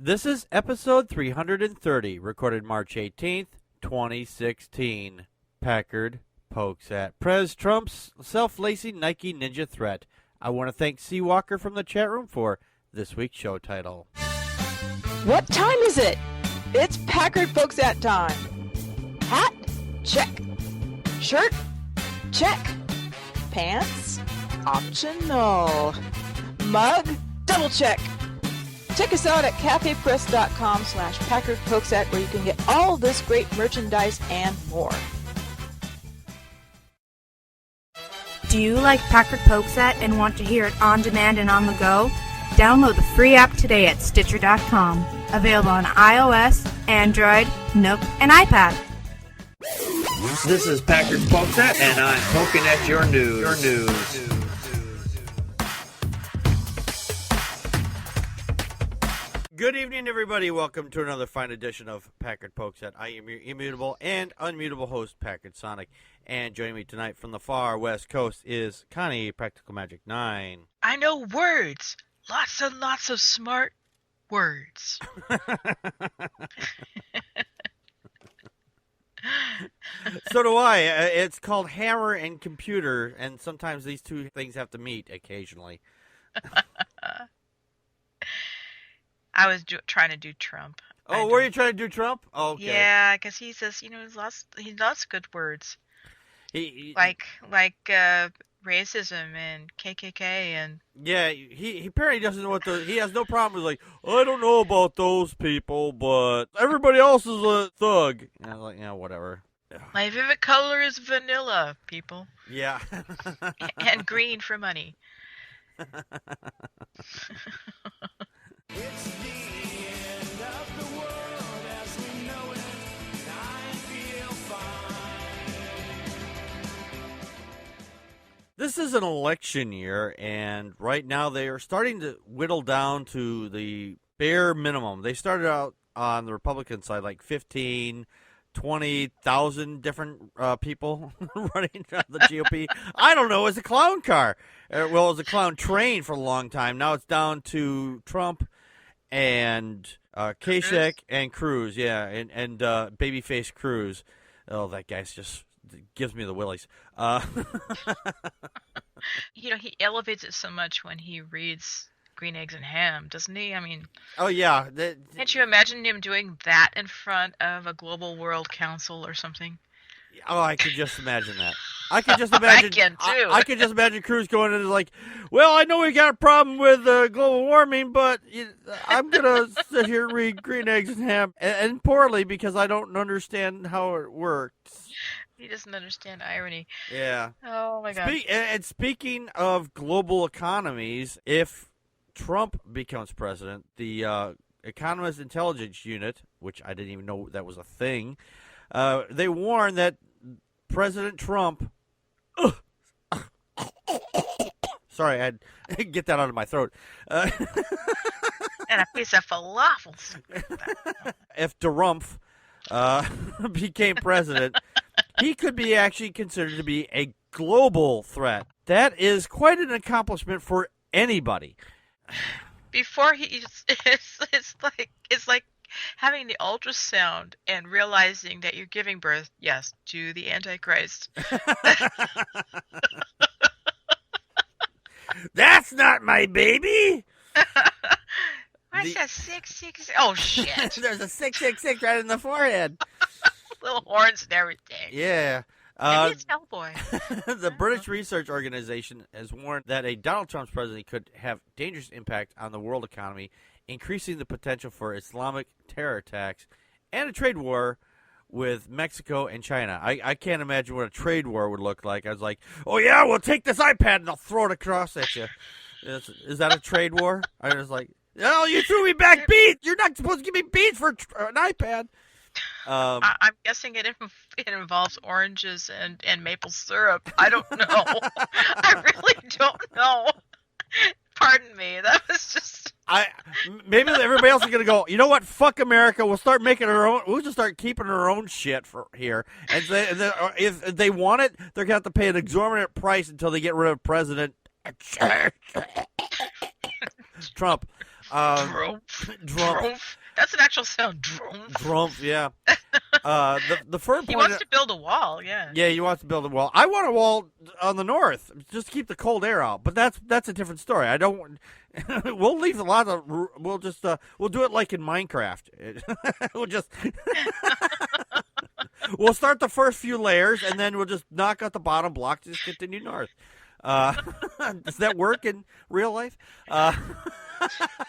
This is episode 330, recorded March 18th, 2016. Packard pokes at Prez Trump's self-lacing Nike Ninja threat. I want to thank Seawalker from the chat room for this week's show title. What time is it? It's Packard pokes at time. Hat? Check. Shirt? Check. Pants? Optional. Mug? Double check. Check us out at cafepress.com/PackardPokesAt where you can get all this great merchandise and more. Do you like Packard Pokesat and want to hear it on demand and on the go? Download the free app today at Stitcher.com. Available on iOS, Android, Nook, and iPad. This is Packard Pokesat, and I'm poking at your news. Good evening, everybody. Welcome to another fine edition of Packard Pokesat. I am your immutable and unmutable host, Packard Sonic. And joining me tonight from the far west coast is Connie, Practical Magic 9. I know words. Lots and lots of smart words. So do I. It's called hammer and computer, and sometimes these two things have to meet occasionally. I was trying to do Trump. Oh, were you trying to do Trump? Oh, okay. Yeah, because he says, he lots of good words. He like racism and KKK and... Yeah, he apparently doesn't know he has no problem with, like, I don't know about those people, but everybody else is a thug. And I was like, yeah, whatever. My favorite color is vanilla, people. Yeah. And green for money. It's the end of the world as we know it, and I feel fine. This is an election year, and right now they are starting to whittle down to the bare minimum. They started out on the Republican side like 15, 20,000 different people running on the GOP. I don't know. It's a clown car. Well, it was a clown train for a long time. Now it's down to Trump and Kasich and Cruz, yeah, and babyface Cruz. Oh, that guy's just gives me the willies. He elevates it so much when he reads Green Eggs and Ham, doesn't he? I mean... Oh, yeah. Can't you imagine him doing that in front of a global world council or something? Oh, I could just imagine that. I could just imagine. I can too. I could just imagine Cruz going in and like, well, I know we got a problem with global warming, but I'm gonna sit here and read Green Eggs and Ham, and poorly because I don't understand how it works. He doesn't understand irony. Yeah. Oh my God. And speaking of global economies, if Trump becomes president, the Economist Intelligence Unit, which I didn't even know that was a thing, they warn that President Trump... Sorry, I had to get that out of my throat. And a piece of falafel. If Trump became president, he could be actually considered to be a global threat. That is quite an accomplishment for anybody. Before it's like having the ultrasound and realizing that you're giving birth, yes, to the Antichrist. That's not my baby. What's that 666? Oh shit! There's a 666 right in the forehead. Little horns and everything. Yeah. Maybe it's Hellboy. The British Research Organization has warned that a Donald Trump's presidency could have dangerous impact on the world economy, increasing the potential for Islamic terror attacks and a trade war with Mexico and China. I can't imagine what a trade war would look like. I was like, oh yeah, we'll take this iPad and I'll throw it across at you. Is that a trade war? I was like, oh, you threw me back beads. You're not supposed to give me beads for an iPad. I'm guessing it involves oranges and maple syrup. I don't know. I really don't know. Pardon me. That was just... Maybe everybody else is gonna go, you know what? Fuck America. We'll start making our own. We'll just start keeping our own shit for here. And if they want it, they're gonna have to pay an exorbitant price until they get rid of President Trump. Drumpf. Drumpf. That's an actual sound. Drumpf. Drumpf, yeah. The firm He pointed wants to build a wall, yeah. Yeah, he wants to build a wall. I want a wall on the north, just to keep the cold air out. But that's a different story. I don't. We'll leave a lot of. We'll just. We'll do it like in Minecraft. We'll just. We'll start the first few layers, and then we'll just knock out the bottom block to just continue north. Does that work in real life? I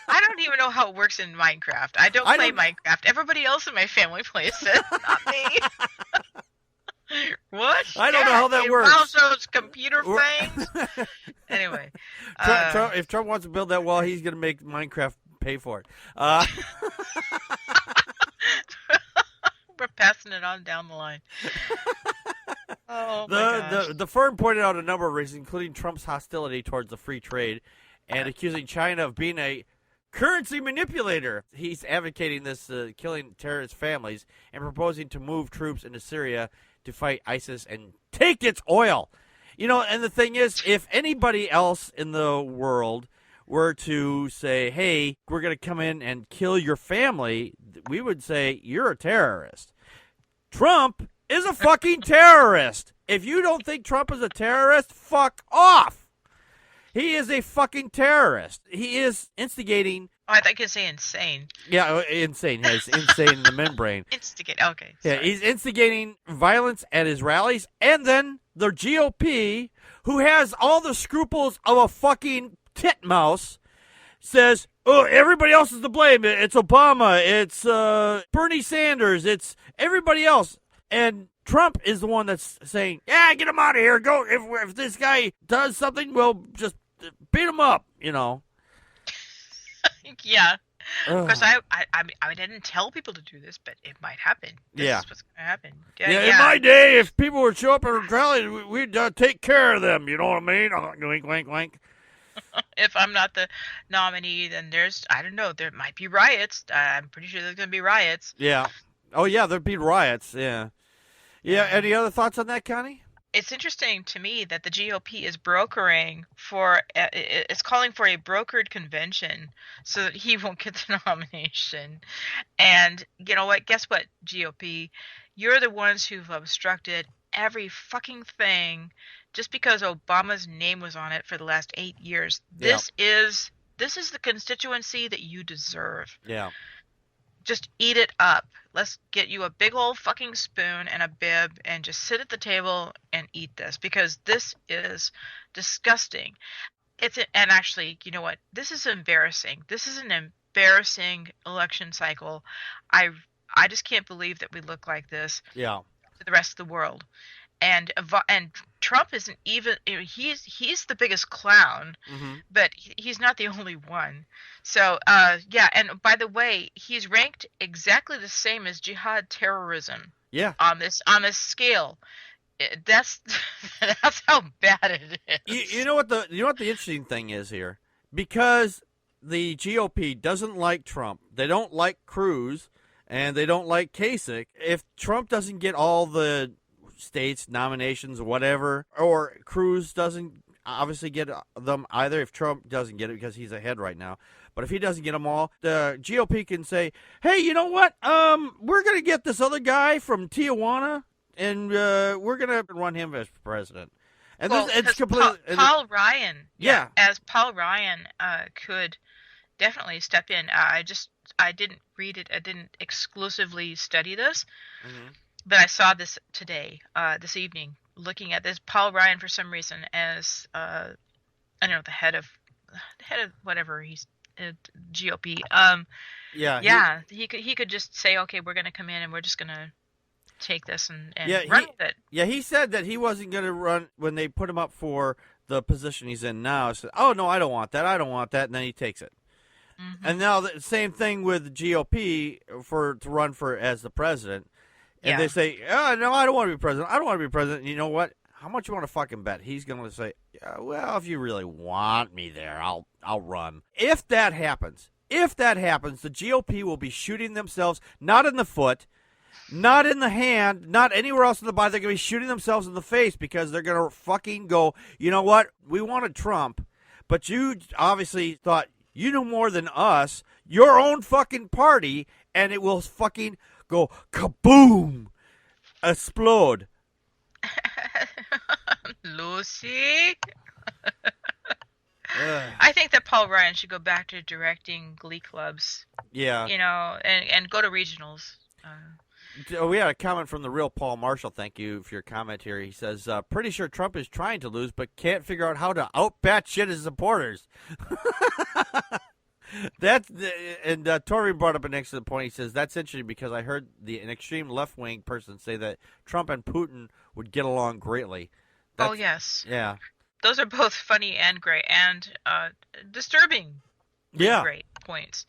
don't even know how it works in Minecraft. I don't play Minecraft. Everybody else in my family plays it, not me. What? I don't know how that works. Mouse those computer things. Anyway, if Trump wants to build that wall, he's going to make Minecraft pay for it. We're passing it on down the line. Oh my gosh. The firm pointed out a number of reasons, including Trump's hostility towards the free trade and accusing China of being a currency manipulator. He's advocating this killing terrorist families and proposing to move troops into Syria to fight ISIS and take its oil. You know, and the thing is, if anybody else in the world were to say, hey, we're going to come in and kill your family, we would say, you're a terrorist. Trump is a fucking terrorist. If you don't think Trump is a terrorist, fuck off. He is a fucking terrorist. He is instigating. Oh, I thought you could say insane. Yeah, insane. He's insane in the membrane. Instigate. Okay. Sorry. Yeah, he's instigating violence at his rallies. And then the GOP, who has all the scruples of a fucking titmouse, says, oh, everybody else is to blame. It's Obama. It's Bernie Sanders. It's everybody else. And Trump is the one that's saying, yeah, get him out of here. Go. If this guy does something, we'll just beat him up, you know. Yeah. Of course, I didn't tell people to do this, but it might happen. This is what's going to happen. Yeah, in my day, if people would show up at a rally, we'd take care of them. You know what I mean? Wink, wink, wink. If I'm not the nominee, then I don't know, there might be riots. I'm pretty sure there's going to be riots. Yeah. Oh, yeah, there'd be riots, yeah. Yeah, any other thoughts on that, Connie? It's interesting to me that the GOP is it's calling for a brokered convention so that he won't get the nomination. And you know what? Guess what, GOP? You're the ones who've obstructed every fucking thing just because Obama's name was on it for the last 8 years. This is the constituency that you deserve. Yeah. Just eat it up. Let's get you a big old fucking spoon and a bib and just sit at the table and eat this, because this is disgusting. And actually, you know what? This is embarrassing. This is an embarrassing election cycle. I just can't believe that we look like this. Yeah. To the rest of the world. And Trump isn't even, he's the biggest clown, but he's not the only one. So, yeah, and by the way, he's ranked exactly the same as jihad terrorism. Yeah. On this scale. That's how bad it is. You know what the interesting thing is here? Because the GOP doesn't like Trump, they don't like Cruz, and they don't like Kasich. If Trump doesn't get all the states nominations or whatever, or Cruz doesn't obviously get them either, if Trump doesn't get it because he's ahead right now, but if he doesn't get them all, the GOP can say, hey, you know what, we're going to get this other guy from Tijuana and we're going to run him as president. And it's completely Paul Ryan. Yeah. As Paul Ryan could definitely step in. I didn't read it. I didn't exclusively study this. But I saw this today, this evening, looking at this. Paul Ryan, for some reason, as I don't know, the head of whatever he's GOP. He could just say, okay, we're going to come in and we're just going to take this and run with it. Yeah, he said that he wasn't going to run when they put him up for the position he's in now. Said, oh no, I don't want that, and then he takes it. And now the same thing with the GOP to run for as the president. And they say, oh, no, I don't want to be president. I don't want to be president. And you know what? How much you want to fucking bet? He's going to say, well, if you really want me there, I'll run. If that happens, the GOP will be shooting themselves, not in the foot, not in the hand, not anywhere else in the body. They're going to be shooting themselves in the face because they're going to fucking go, you know what? We wanted Trump, but you obviously thought You know more than us, your own fucking party, and it will fucking go kaboom, explode. Lucy. Ugh. I think that Paul Ryan should go back to directing glee clubs, Yeah. and go to regionals. We had a comment from the real Paul Marshall. Thank you for your comment here. He says, pretty sure Trump is trying to lose, but can't figure out how to out-bat-shit his supporters. And Tori brought up an excellent point. He says, that's interesting because I heard an extreme left-wing person say that Trump and Putin would get along greatly. Oh, yes. Yeah. Those are both funny and great and disturbing. Yeah. Great points.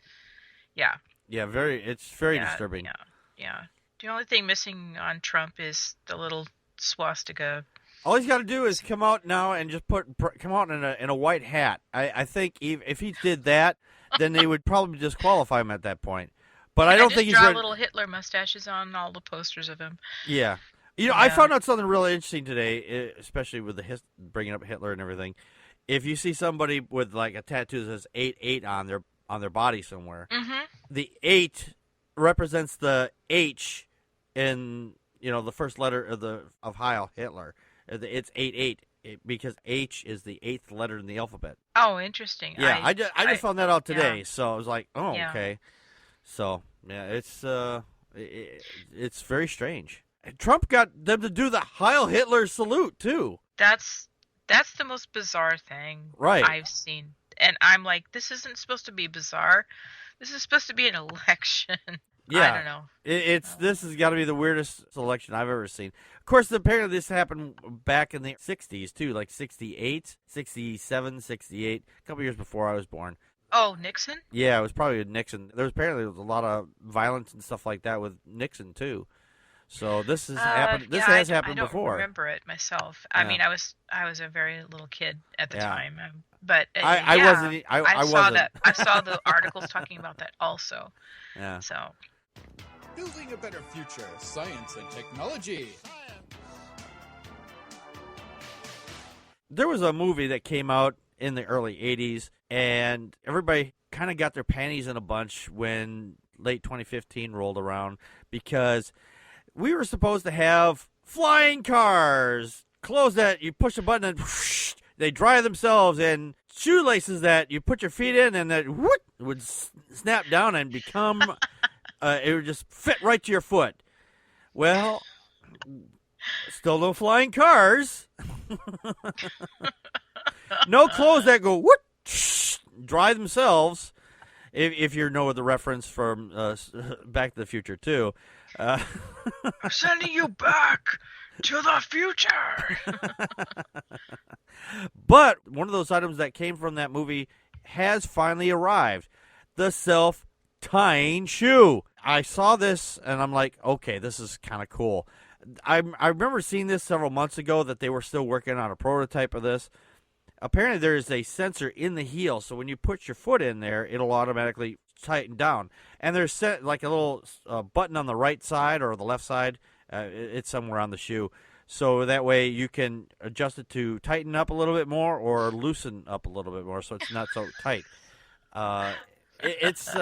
Yeah. Yeah, it's very disturbing. Yeah. The only thing missing on Trump is the little swastika. All he's got to do is come out now and just come out in a white hat. I think if he did that, then they would probably disqualify him at that point. But I don't think he's draw ready. little Hitler mustaches on all the posters of him. Yeah. I found out something really interesting today, especially with bringing up Hitler and everything. If you see somebody with like a tattoo that says 88 on their body somewhere, the 8 represents the H in the first letter of Heil Hitler. It's 88 because H is the 8th letter in the alphabet. Oh, interesting. Yeah, I just found that out today, yeah. so I was like, oh, Yeah. okay. So yeah, it's very strange. And Trump got them to do the Heil Hitler salute too. That's the most bizarre thing Right. I've seen. And I'm like, this isn't supposed to be bizarre. This is supposed to be an election. Yeah. I don't know. This has got to be the weirdest election I've ever seen. Of course, apparently this happened back in the 60s too, like 68, 67, 68, a couple years before I was born. Oh, Nixon? Yeah, it was probably Nixon. There was a lot of violence and stuff like that with Nixon too. So this has happened. This has happened before. I don't remember it myself. I mean, I was a very little kid at the Yeah. time, but I wasn't. I saw wasn't. that. I saw the articles talking about that also. Yeah. So Building a better future, science and technology. There was a movie that came out in the early 80s, and everybody kind of got their panties in a bunch when late 2015 rolled around because we were supposed to have flying cars, clothes that you push a button and whoosh, they dry themselves, and shoelaces that you put your feet in and that whoop, would snap down and become, it would just fit right to your foot. Well, still no flying cars. No clothes that go whoop, dry themselves. If you know the reference from Back to the Future too. I'm sending you back to the future. But one of those items that came from that movie has finally arrived. The self-tying shoe. I saw this and I'm like, okay, this is kind of cool. I remember seeing this several months ago that they were still working on a prototype of this. Apparently there is a sensor in the heel, so when you put your foot in there, it'll automatically tighten down. And there's set like a little button on the right side or the left side. It's somewhere on the shoe. So that way you can adjust it to tighten up a little bit more or loosen up a little bit more so it's not so tight. It's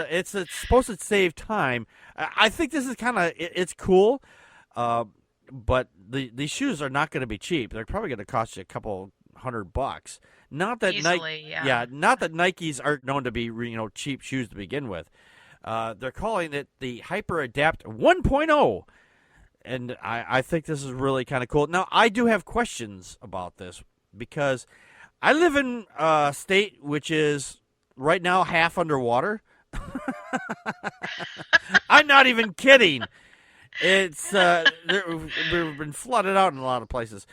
supposed to save time. I think this is it's cool, but these shoes are not going to be cheap. They're probably going to cost you a couple $100. Not that Easily, not that Nikes aren't known to be cheap shoes to begin with. They're calling it the Hyper Adapt 1.0. And I think this is really kind of cool. Now, I do have questions about this because I live in a state which is right now half underwater. I'm not even kidding. It's we've been flooded out in a lot of places.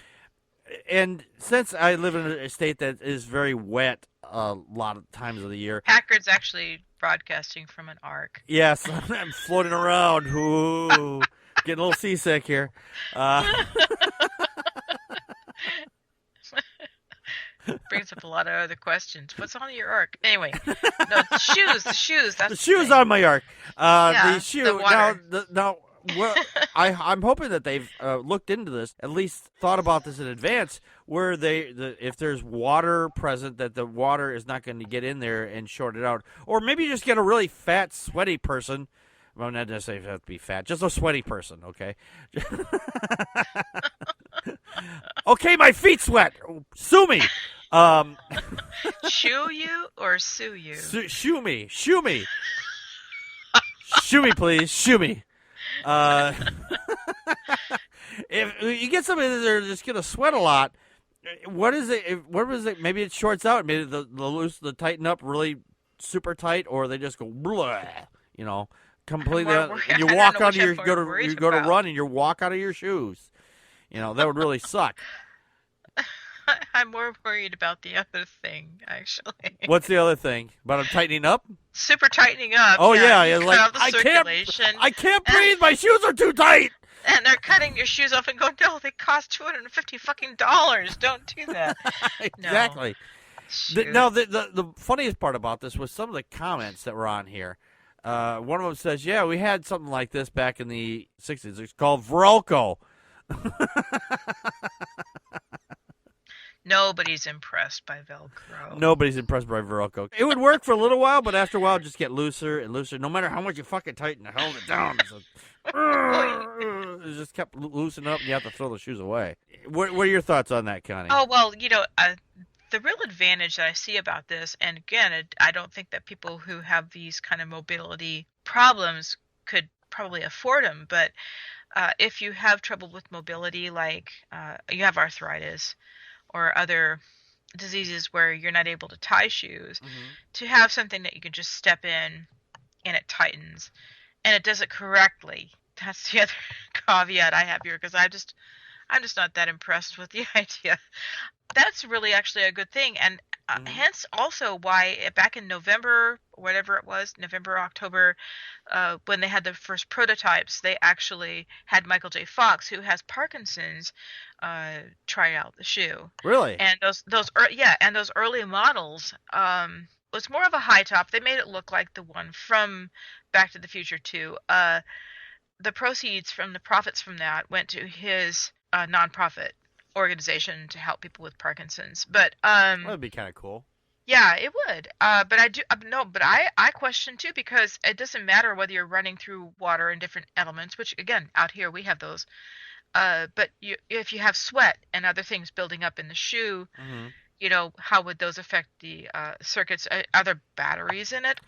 And since I live in a state that is very wet a lot of times of the year. Packard's actually broadcasting from an ark. Yes, I'm floating around. Ooh. Getting a little seasick here. Brings up a lot of other questions. What's on your ark? Anyway, no, the shoes. That's the shoes on my ark. Yeah, the shoe. the water. Now, I'm hoping that they've looked into this, at least thought about this in advance, where if there's water present, that the water is not going to get in there and short it out. Or maybe you just get a really fat, sweaty person. Well, not necessarily have to be fat, just a sweaty person, okay? Okay, my feet sweat. Sue me. Shoo you or sue you? Shoo me. Shoo me. Shoo me, please. Shoo me. If you get somebody that they're just going to sweat a lot, what is it? What was it? Maybe it shorts out. Maybe the tighten up really super tight, or they just go blah, completely. And you walk out of your go to run and you walk out of your shoes. That would really suck. I'm more worried about the other thing, actually. What's the other thing? About them tightening up? Super tightening up. Oh yeah, you like cut off the I circulation, can't breathe. My shoes are too tight. And they're cutting your shoes off and going, no, they cost $250 fucking dollars. Don't do that. Exactly. No. The funniest part about this was some of the comments that were on here. One of them says, "Yeah, we had something like this back in the '60s. It's called Velcro." Nobody's impressed by Velcro. Nobody's impressed by Velcro. It would work for a little while, but after a while, it'd just get looser and looser. No matter how much you fucking tighten and hold it down, it just kept loosening up, and you have to throw the shoes away. What are your thoughts on that, Connie? Oh, well, the real advantage that I see about this, and again, I don't think that people who have these kind of mobility problems could probably afford them, but if you have trouble with mobility, like you have arthritis or other diseases where you're not able to tie shoes, to have something that you can just step in and it tightens and it does it correctly. That's the other caveat I have here, because I'm just not that impressed with the idea. That's really actually a good thing, and hence also why back in November, whatever it was, November, October, when they had the first prototypes, they actually had Michael J. Fox, who has Parkinson's, try out the shoe. Really? And those early models was more of a high top. They made it look like the one from Back to the Future 2. The proceeds from the profits from that went to his nonprofit organization to help people with Parkinson's. But that'd be kind of cool. Yeah, it would. But I do But I question too, because it doesn't matter whether you're running through water and different elements, which again out here we have those. But if you have sweat and other things building up in the shoe, how would those affect the circuits? Are there batteries in it?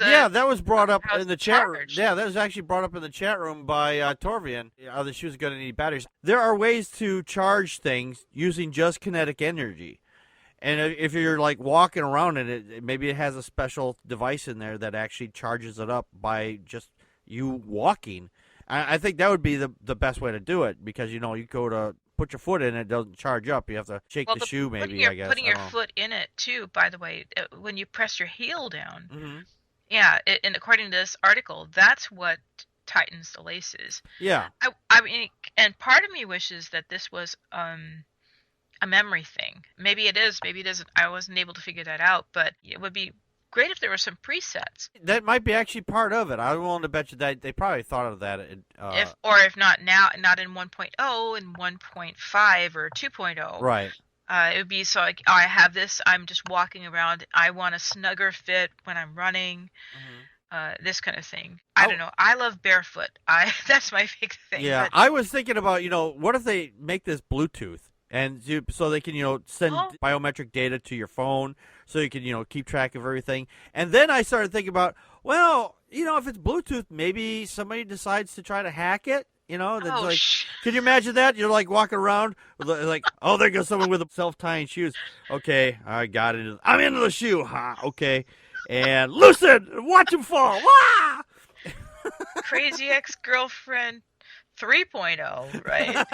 Yeah, that was brought up in the chat room. charged? Yeah, that was actually brought up in the chat room by Torvian. Are the shoes going to need batteries? There are ways to charge things using just kinetic energy. And if you're like walking around in it, maybe it has a special device in there that actually charges it up by just you walking. I think that would be the best way to do it, because you go to put your foot in, it doesn't charge up. You have to shake the shoe, maybe. I guess putting your foot in it too. By the way, when you press your heel down, Mm-hmm. yeah, and according to this article, that's what tightens the laces. Yeah. I mean, and part of me wishes that this was a memory thing. Maybe it is, maybe it isn't. I wasn't able to figure that out, but it would be great if there were some presets. That might be actually part of it. I'm willing to bet you that they probably thought of that. If not now, not in 1.0, in 1.5 or 2.0. Right. It would be so like, I have this, I'm just walking around, I want a snugger fit when I'm running, this kind of thing. I don't know. I love barefoot. That's my big thing. Yeah, but I was thinking about, what if they make this Bluetooth? And so they can, send biometric data to your phone, so you can, keep track of everything. And then I started thinking about, well, if it's Bluetooth, maybe somebody decides to try to hack it. Can you imagine that? You're like walking around with like, oh, there goes someone with self-tying shoes. Okay, I got it. I'm into the shoe. Okay, and loosen, watch him fall. Wah! Crazy Ex-Girlfriend 3.0, right?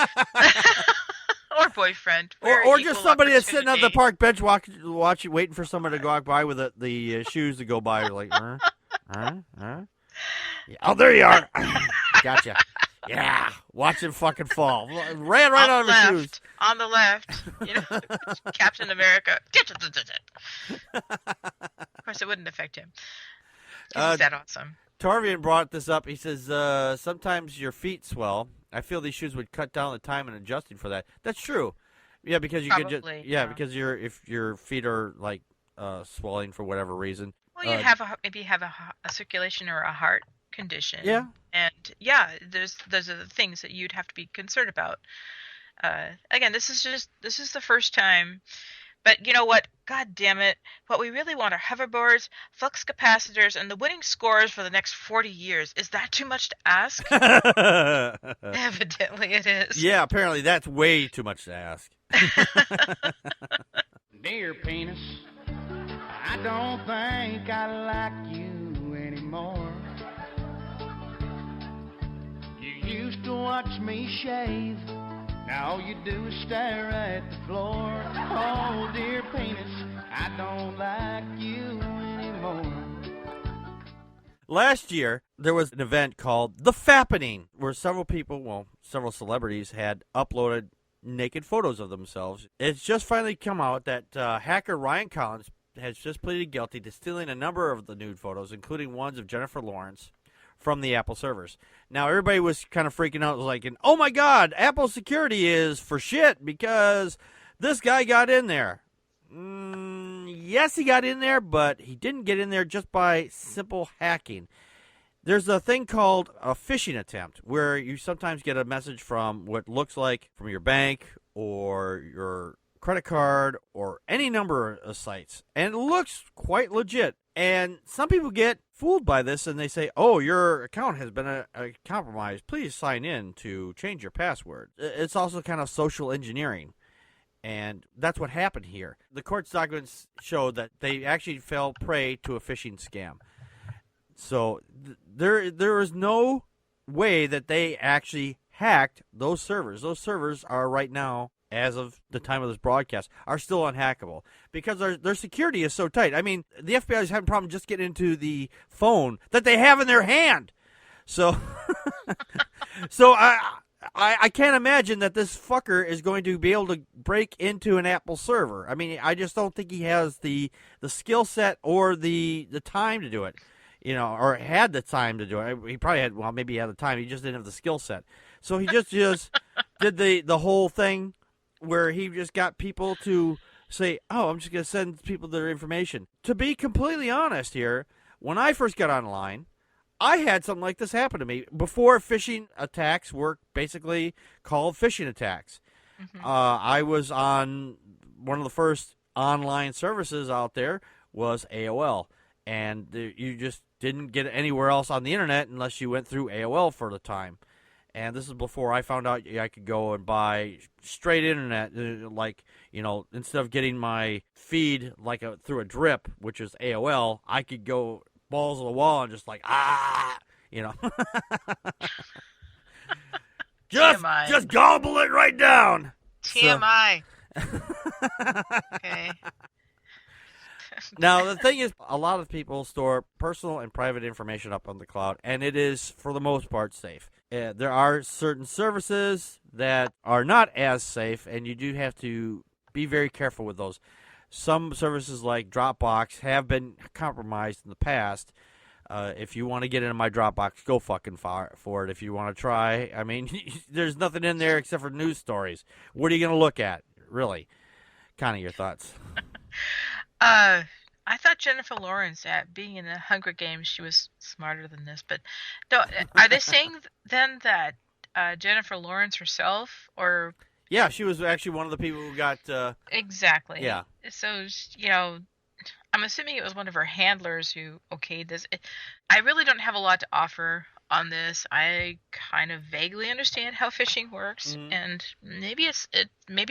Or boyfriend. Or just somebody that's sitting on the park bench watching, waiting for someone to walk by with the shoes to go by. Like, Yeah. Oh, there you are. Gotcha. Yeah, watch him fucking fall. Ran right out of his shoes. On the left. Captain America. Of course, it wouldn't affect him. He's that awesome. Tarvian brought this up. He says, sometimes your feet swell. I feel these shoes would cut down the time in adjusting for that. That's true. Yeah, because you could just because if your feet are like swelling for whatever reason. Well, you have maybe you have a circulation or a heart condition. Yeah. And those are the things that you'd have to be concerned about. Again, this is the first time. But you know what? God damn it. What we really want are hoverboards, flux capacitors, and the winning scores for the next 40 years. Is that too much to ask? Evidently it is. Yeah, apparently that's way too much to ask. Dear penis, I don't think I like you anymore. You used to watch me shave. Now all you do is stare at the floor. Oh, dear penis, I don't like you anymore. Last year, there was an event called The Fappening, where several celebrities had uploaded naked photos of themselves. It's just finally come out that hacker Ryan Collins has just pleaded guilty to stealing a number of the nude photos, including ones of Jennifer Lawrence, from the Apple servers. Now, everybody was kind of freaking out, like, oh my God, Apple security is for shit because this guy got in there. Yes, he got in there, but he didn't get in there just by simple hacking. There's a thing called a phishing attempt where you sometimes get a message from what looks like from your bank or your credit card or any number of sites, and it looks quite legit. And some people get fooled by this, and they say, oh, your account has been compromised. Please sign in to change your password. It's also kind of social engineering, and that's what happened here. The court's documents show that they actually fell prey to a phishing scam. So there is no way that they actually hacked those servers. Those servers are right now, as of the time of this broadcast, are still unhackable because their security is so tight. I mean, the FBI is having a problem just getting into the phone that they have in their hand. So, I can't imagine that this fucker is going to be able to break into an Apple server. I mean, I just don't think he has the skill set or the time to do it, or had the time to do it. He probably had, maybe he had the time. He just didn't have the skill set. So he just did the whole thing where he just got people to say, oh, I'm just going to send people their information. To be completely honest here, when I first got online, I had something like this happen to me before phishing attacks were basically called phishing attacks. Mm-hmm. I was on one of the first online services out there was AOL, and you just didn't get anywhere else on the internet unless you went through AOL for the time. And this is before I found out I could go and buy straight internet, instead of getting my feed through a drip, which is AOL, I could go balls to the wall and just just gobble it right down. TMI. Okay. Now, the thing is, a lot of people store personal and private information up on the cloud, and it is, for the most part, safe. There are certain services that are not as safe, and you do have to be very careful with those. Some services like Dropbox have been compromised in the past. If you want to get into my Dropbox, go fucking for it. If you want to try, I mean, there's nothing in there except for news stories. What are you going to look at, really? Kind of your thoughts. I thought Jennifer Lawrence, at being in the Hunger Games, she was smarter than this. But are they saying then that Jennifer Lawrence herself, or? Yeah, she was actually one of the people who got. Exactly. Yeah. So I'm assuming it was one of her handlers who okayed this. I really don't have a lot to offer on this. I kind of vaguely understand how phishing works, and maybe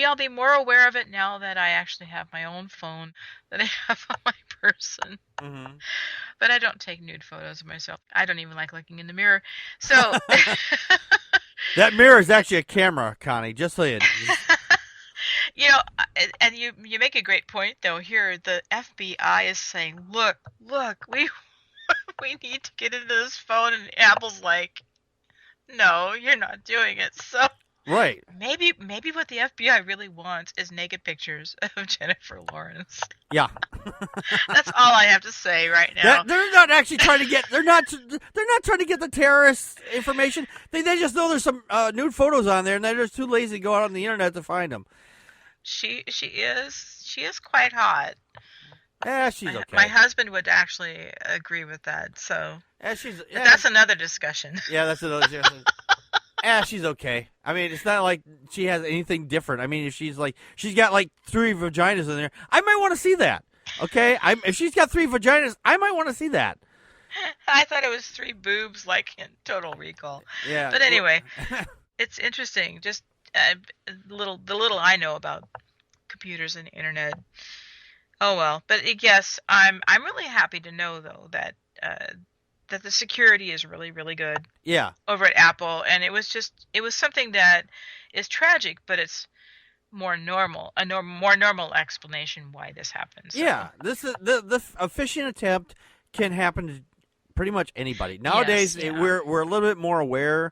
I'll be more aware of it now that I actually have my own phone that I have on my person. Mm-hmm. But I don't take nude photos of myself. I don't even like looking in the mirror. So that mirror is actually a camera, Connie. Just so you know. And you make a great point though. Here, the FBI is saying, "Look, we need to get into this phone," and Apple's like, "No, you're not doing it." So Right. Maybe what the FBI really wants is naked pictures of Jennifer Lawrence. Yeah. That's all I have to say right now. They're not actually trying to get. They're not trying to get the terrorist information. They just know there's some nude photos on there, and they're just too lazy to go out on the internet to find them. She is quite hot. Yeah, she's okay. My husband would actually agree with that. So But that's another discussion. Yeah, that's another discussion. Yeah, she's okay. I mean, it's not like she has anything different. I mean, if she's got like 3 vaginas in there, I might want to see that. Okay, if she's got 3 vaginas, I might want to see that. I thought it was 3 boobs, like in Total Recall. Yeah. But anyway, it's interesting. Just the little I know about computers and the internet. Oh well, but yes, I'm really happy to know though that the security is really, really good. Yeah. Over at Apple, and it was something that is tragic, but it's more normal, more normal explanation why this happens. So. Yeah, this is a phishing attempt can happen to pretty much anybody nowadays. Yes, yeah. We're a little bit more aware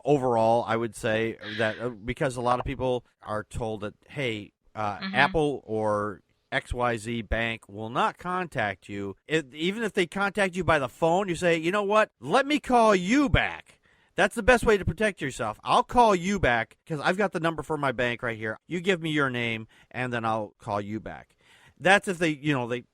overall. I would say that because a lot of people are told that hey, Apple or XYZ bank will not contact you. Even if they contact you by the phone, you say, you know what? Let me call you back. That's the best way to protect yourself. I'll call you back because I've got the number for my bank right here. You give me your name, and then I'll call you back. That's if they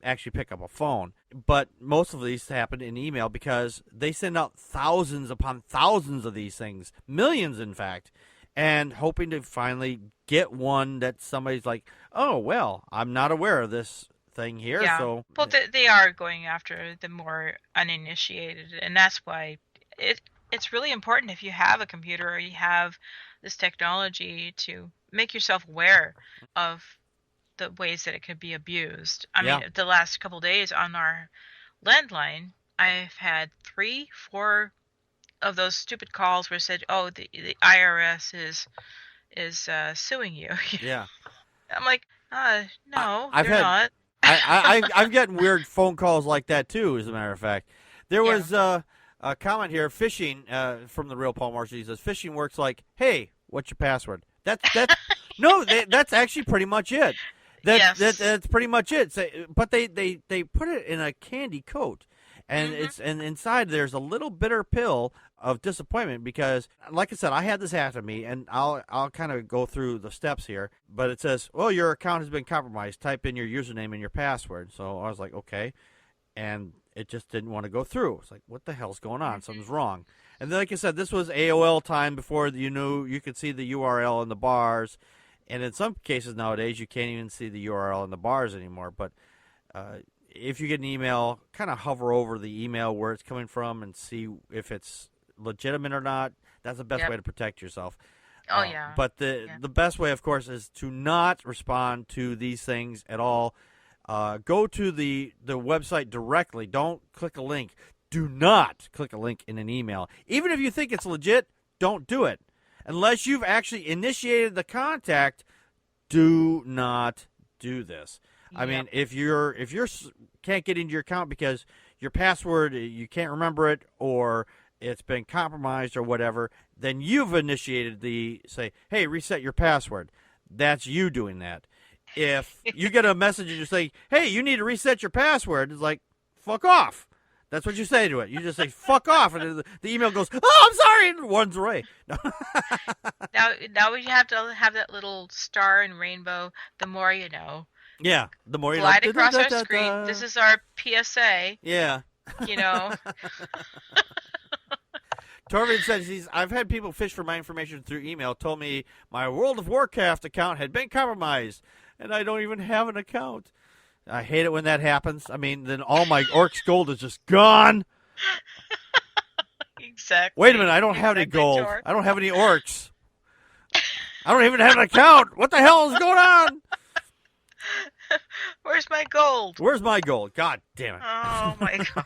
actually pick up a phone. But most of these happen in email because they send out thousands upon thousands of these things, millions in fact, and hoping to finally get one that somebody's like, oh, well, I'm not aware of this thing here. Yeah. So, well, they are going after the more uninitiated, and that's why it's really important if you have a computer or you have this technology to make yourself aware of the ways that it could be abused. I mean, the last couple of days on our landline, I've had 3-4 of those stupid calls where it said, "Oh, the IRS is suing you." Yeah. I'm like, no, I've they're not. I'm getting weird phone calls like that too. As a matter of fact, there was a comment here: phishing from the real Paul Marshall. He says phishing works like, "Hey, what's your password?" That's no, that's actually pretty much it. That's pretty much it. But they put it in a candy coat. And and inside there's a little bitter pill of disappointment because, like I said, I had this happen to me, and I'll kind of go through the steps here. But it says, well, your account has been compromised. Type in your username and your password. So I was like, okay, and it just didn't want to go through. It's like, what the hell's going on? Something's wrong. And then, like I said, this was AOL time before you knew you could see the URL in the bars, and in some cases nowadays you can't even see the URL in the bars anymore. But if you get an email, kind of hover over the email where it's coming from and see if it's legitimate or not. That's the best way to protect yourself. Oh, yeah. But the best way, of course, is to not respond to these things at all. Go to the website directly. Don't click a link. Do not click a link in an email. Even if you think it's legit, don't do it. Unless you've actually initiated the contact, do not do this. I mean, if you're can't get into your account because your password, you can't remember it, or it's been compromised or whatever, then you've initiated say, hey, reset your password. That's you doing that. If you get a message and you say, hey, you need to reset your password, it's like, fuck off. That's what you say to it. You just say, fuck off, and the email goes, oh, I'm sorry, and it runs away. Now we have to have that little star and rainbow, the more you know. Yeah, the more you glide across our screen. This is our PSA. Yeah. You know. Torvin says I've had people fish for my information through email, told me my World of Warcraft account had been compromised, and I don't even have an account. I hate it when that happens. I mean, then all my Orcs gold is just gone. Exactly. Wait a minute, I don't have any gold. George. I don't have any Orcs. I don't even have an account. What the hell is going on? Where's my gold? Where's my gold? God damn it. Oh, my God.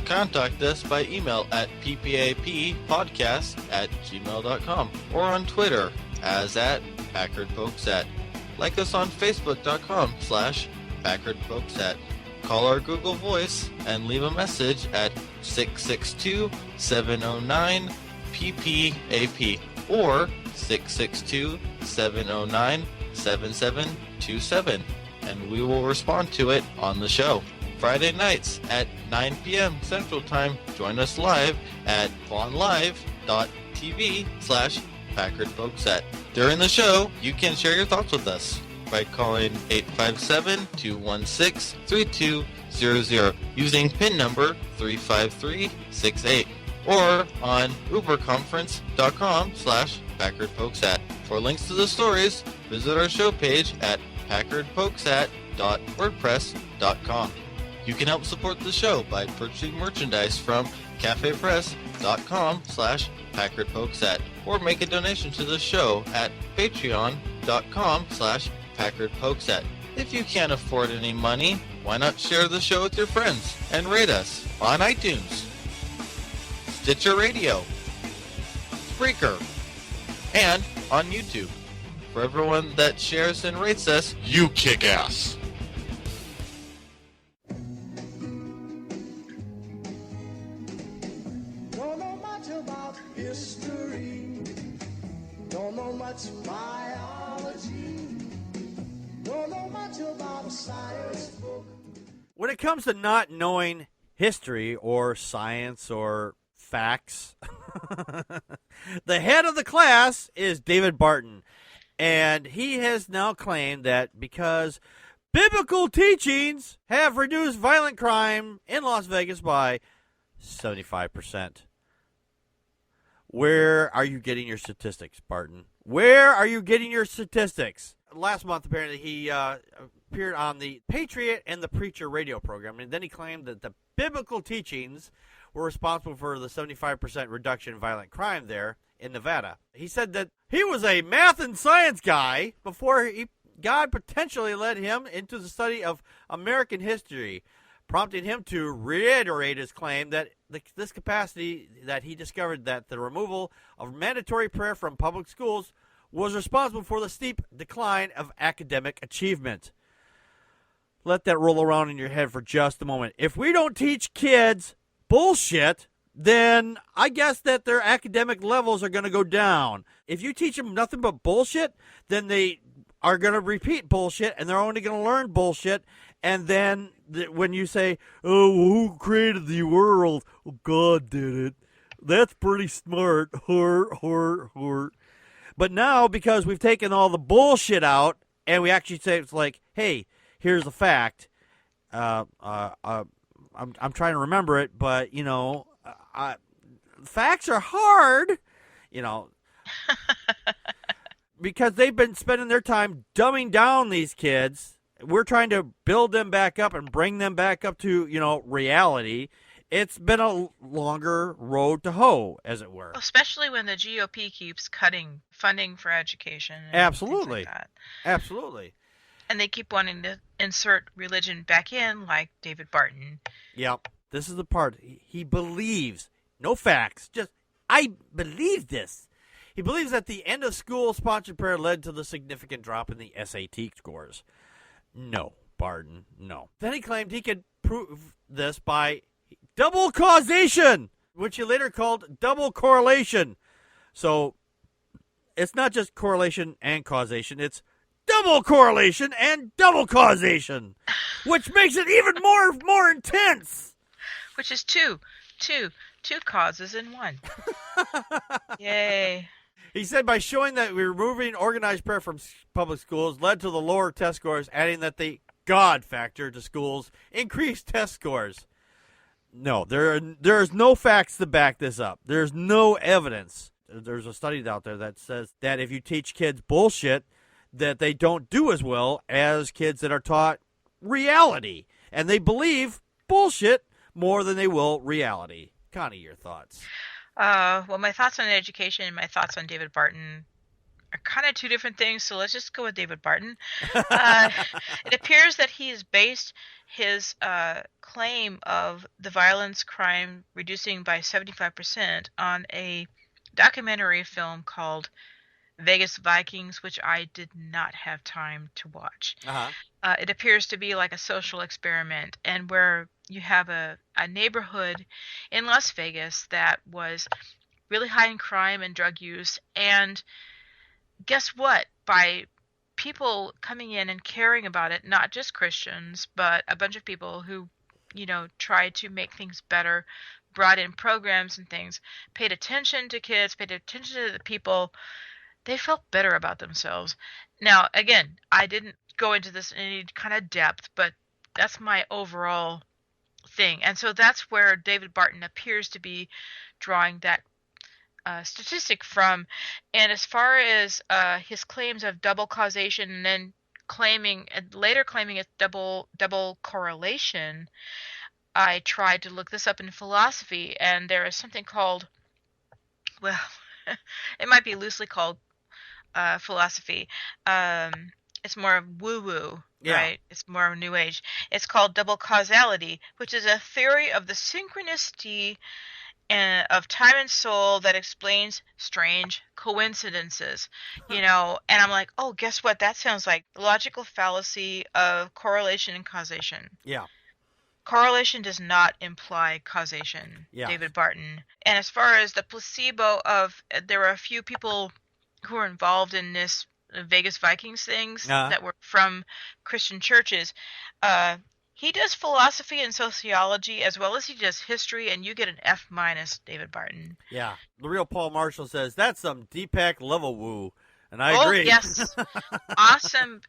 Contact us by email at ppappodcast@gmail.com or on Twitter as @PackardFolksat. Like us on Facebook.com/PackardFolksat. call our Google Voice and leave a message at 662-709-PPAP or 662-709-7727, and we will respond to it on the show. Friday nights at 9 p.m. Central Time, join us live at vonlive.tv/PackardFolkSet. During the show, you can share your thoughts with us by calling 857-216-3200 using PIN number 35368 or on uberconference.com/PackardFolkSet. For links to the stories, visit our show page at packardfolksat.wordpress.com. You can help support the show by purchasing merchandise from cafepress.com/PackardFolkSat or make a donation to the show at patreon.com/PackardFolkSat. If you can't afford any money, why not share the show with your friends and rate us on iTunes, Stitcher Radio, Spreaker, and on YouTube. For everyone that shares and rates us, you kick ass! Don't know much about history. Don't know much biology. Don't know much about a science book. When it comes to not knowing history or science or facts, the head of the class is David Barton. And he has now claimed that because biblical teachings have reduced violent crime in Las Vegas by 75%. Where are you getting your statistics, Barton? Where are you getting your statistics? Last month, apparently, he appeared on the Patriot and the Preacher radio program, and then he claimed that the biblical teachings were responsible for the 75% reduction in violent crime there in Nevada. He said that he was a math and science guy before God potentially led him into the study of American history, prompting him to reiterate his claim that this capacity that he discovered that the removal of mandatory prayer from public schools was responsible for the steep decline of academic achievement. Let that roll around in your head for just a moment. If we don't teach kids bullshit, then I guess that their academic levels are going to go down. If you teach them nothing but bullshit, then they are going to repeat bullshit, and they're only going to learn bullshit. And then when you say, oh, who created the world? Oh, God did it. That's pretty smart. But now, because we've taken all the bullshit out, and we actually say, it's like, hey, here's the fact. I'm trying to remember it, but, you know, facts are hard, you know, because they've been spending their time dumbing down these kids. We're trying to build them back up and bring them back up to, you know, reality. It's been a longer road to hoe, as it were. Especially when the GOP keeps cutting funding for education. And Absolutely. things like that. Absolutely. And they keep wanting to insert religion back in, like David Barton. Yep. This is the part. He believes, no facts, just, I believe this. He believes that the end of school sponsored prayer led to the significant drop in the SAT scores. No, Barton, no. Then he claimed he could prove this by double causation, which he later called double correlation. So it's not just correlation and causation, it's double correlation and double causation, which makes it even more intense. Which is two causes in one. Yay. He said by showing that removing organized prayer from public schools led to the lower test scores, adding that the God factor to schools increased test scores. No, there's no facts to back this up. There's no evidence. There's a study out there that says that if you teach kids bullshit, that they don't do as well as kids that are taught reality. And they believe bullshit more than they will reality. Connie, your thoughts? Well, my thoughts on education and my thoughts on David Barton are kind of two different things, so let's just go with David Barton. It appears that he has based his claim of the violence crime reducing by 75% on a documentary film called Vegas Vikings, which I did not have time to watch. Uh-huh. It appears to be like a social experiment, and where you have a neighborhood in Las Vegas that was really high in crime and drug use. And guess what? By people coming in and caring about it, not just Christians, but a bunch of people who, tried to make things better, brought in programs and things, paid attention to kids, paid attention to the people, they felt better about themselves. Now, again, I didn't go into this in any kind of depth, but that's my overall thing. And so that's where David Barton appears to be drawing that statistic from. And as far as his claims of double causation and then later claiming it's double correlation, I tried to look this up in philosophy, and there is something called, well, it might be loosely called philosophy. It's more woo-woo, Yeah. right? It's more New Age. It's called double causality, which is a theory of the synchronicity of time and soul that explains strange coincidences. And I'm like, oh, guess what? That sounds like the logical fallacy of correlation and causation. Yeah. Correlation does not imply causation, Yeah. David Barton. And as far as the placebo there were a few people who were involved in this Vegas Vikings things that were from Christian churches. He does philosophy and sociology as well as he does history, and you get an F-, David Barton. Yeah. The real Paul Marshall says, that's some Deepak level woo. And I agree. Oh, yes. Awesome.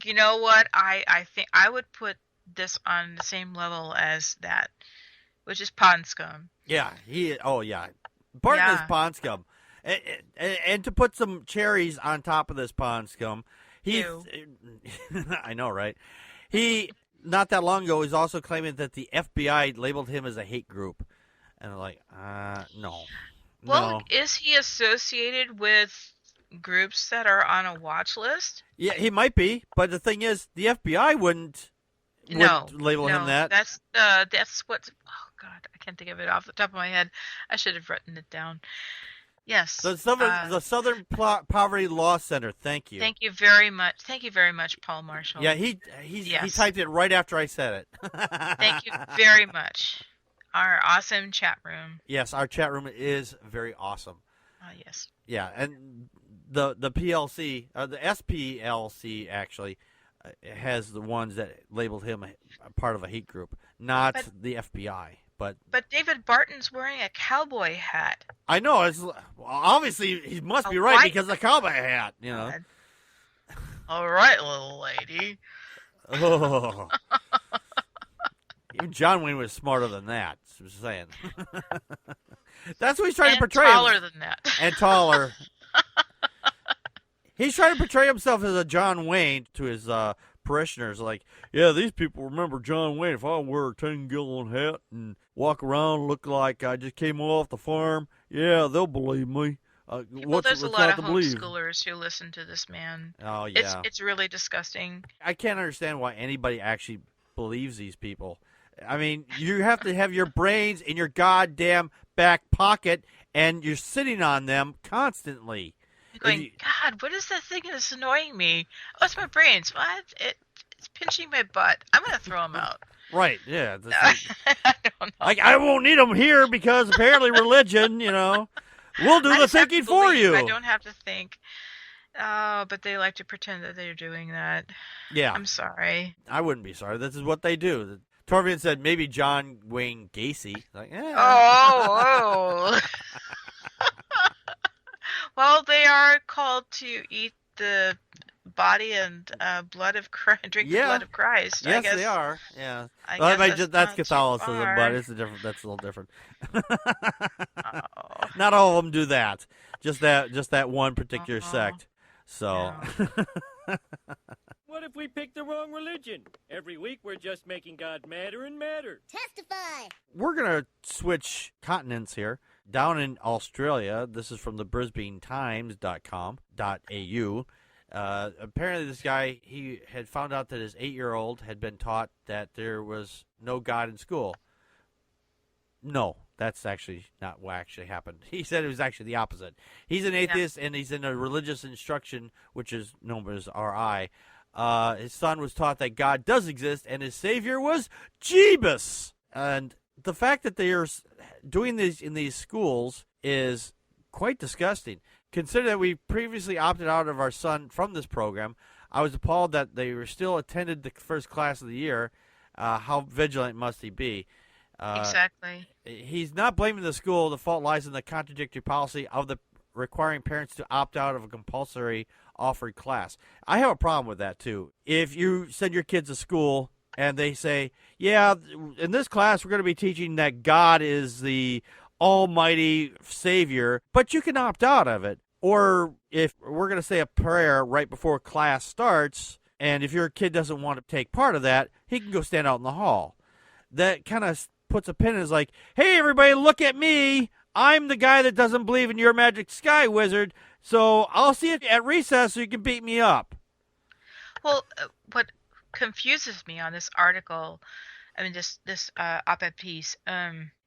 You know what? I think I would put this on the same level as that, which is pond scum. Yeah. Barton is pond scum. And to put some cherries on top of this pond scum, I know, right? He, not that long ago, was also claiming that the FBI labeled him as a hate group. And I'm like, no. Well, no. Is he associated with groups that are on a watch list? Yeah, he might be. But the thing is, the FBI wouldn't label him that. That's what. Oh God, I can't think of it off the top of my head. I should have written it down. Yes. The Southern Poverty Law Center. Thank you. Thank you very much. Thank you very much, Paul Marshall. Yeah, he typed it right after I said it. Thank you very much. Our awesome chat room. Yes, our chat room is very awesome. Yes. Yeah, and the PLC, the SPLC actually has the ones that labeled him a part of a hate group, not the FBI. But David Barton's wearing a cowboy hat. I know. Obviously, he must be right because of the cowboy hat, All right, little lady. Oh. Even John Wayne was smarter than that. I'm just saying. That's what he's trying to portray. And taller than that. And taller. He's trying to portray himself as a John Wayne to his parishioners. Like, yeah, these people remember John Wayne. If I wear a 10-gallon hat and walk around look like I just came off the farm, yeah, they'll believe me. There's a lot of homeschoolers who listen to this man. Oh, yeah. It's really disgusting. I can't understand why anybody actually believes these people. I mean, you have to have your brains in your goddamn back pocket, and you're sitting on them constantly. You're going, God, what is that thing that's annoying me? Oh, it's my brains. What? It's pinching my butt. I'm going to throw them out. Right, yeah. I don't know. I won't need them here because apparently religion, we'll do the thinking for you. I don't have to think. But they like to pretend that they're doing that. Yeah. I'm sorry. I wouldn't be sorry. This is what they do. Torvian said maybe John Wayne Gacy. Like, Oh. Well, they are called to eat the body and blood of Christ, drink the blood of Christ. Yes, I guess, they are. Yeah. I guess that's Catholicism, but that's a little different. Oh. Not all of them do that. Just that one particular sect. So. Yeah. What if we picked the wrong religion? Every week we're just making God madder and madder. Testify! We're going to switch continents here. Down in Australia, this is from the BrisbaneTimes.com.au. Apparently this guy, he had found out that his 8-year-old had been taught that there was no God in school. No, that's actually not what actually happened. He said it was actually the opposite. He's an atheist, and he's in a religious instruction, which is known as RI. His son was taught that God does exist, and his savior was Jeebus. And the fact that they are doing this in these schools is quite disgusting. Consider that we previously opted out of our son from this program. I was appalled that they were still attended the first class of the year. How vigilant must he be? Exactly. He's not blaming the school. The fault lies in the contradictory policy of the requiring parents to opt out of a compulsory offered class. I have a problem with that, too. If you send your kids to school and they say, yeah, in this class we're going to be teaching that God is the almighty savior, but you can opt out of it. Or if we're going to say a prayer right before class starts, and if your kid doesn't want to take part of that, he can go stand out in the hall. That kind of puts a pin in his like, hey, everybody, look at me. I'm the guy that doesn't believe in your magic sky wizard, so I'll see you at recess so you can beat me up. Well, what confuses me on this article, I mean, this op-ed piece,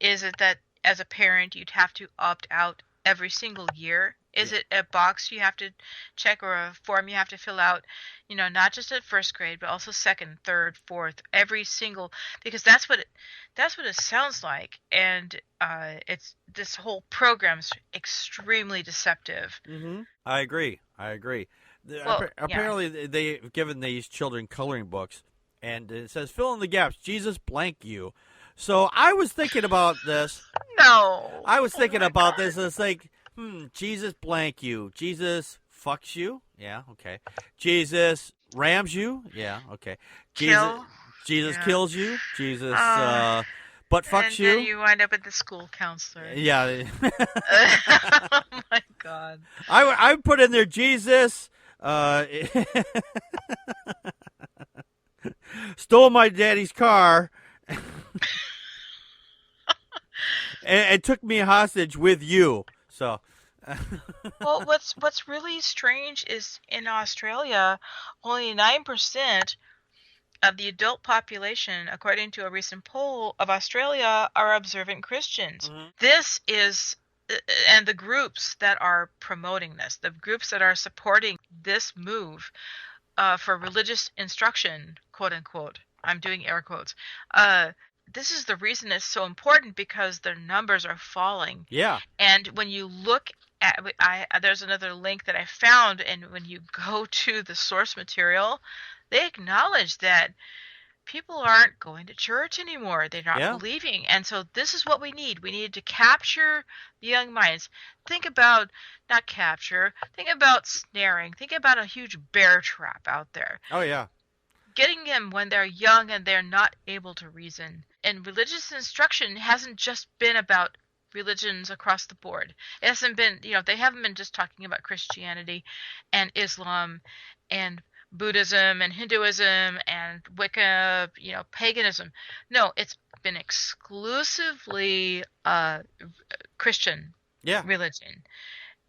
is it that as a parent you'd have to opt out every single year? Is it a box you have to check or a form you have to fill out, not just at first grade, but also second, third, fourth, every single, because that's what it sounds like. And it's this whole program's extremely deceptive. Mm-hmm. I agree. Well, apparently they've given these children coloring books, and it says, fill in the gaps, Jesus blank you. So I was thinking about this. No. I was thinking about this, and it's like, Jesus blank you. Jesus fucks you. Yeah, okay. Jesus rams you. Yeah, okay. Jesus kills you. Jesus butt fucks you. And then you wind up at the school counselor. Yeah. Oh my God. I put in there Jesus stole my daddy's car and took me hostage with you. So, well, what's really strange is in Australia, only 9% of the adult population, according to a recent poll of Australia, are observant Christians. Mm-hmm. This is, and the groups that are promoting this, the groups that are supporting this move for religious instruction, quote unquote, I'm doing air quotes, this is the reason it's so important, because their numbers are falling. Yeah. And when you look at, there's another link that I found, and when you go to the source material, they acknowledge that people aren't going to church anymore. They're not believing. And so this is what we need. We need to capture the young minds. Think about snaring. Think about a huge bear trap out there. Oh, yeah. Getting them when they're young and they're not able to reason. And religious instruction hasn't just been about religions across the board. It hasn't been, they haven't been just talking about Christianity and Islam and Buddhism and Hinduism and Wicca, paganism. No, it's been exclusively Christian religion.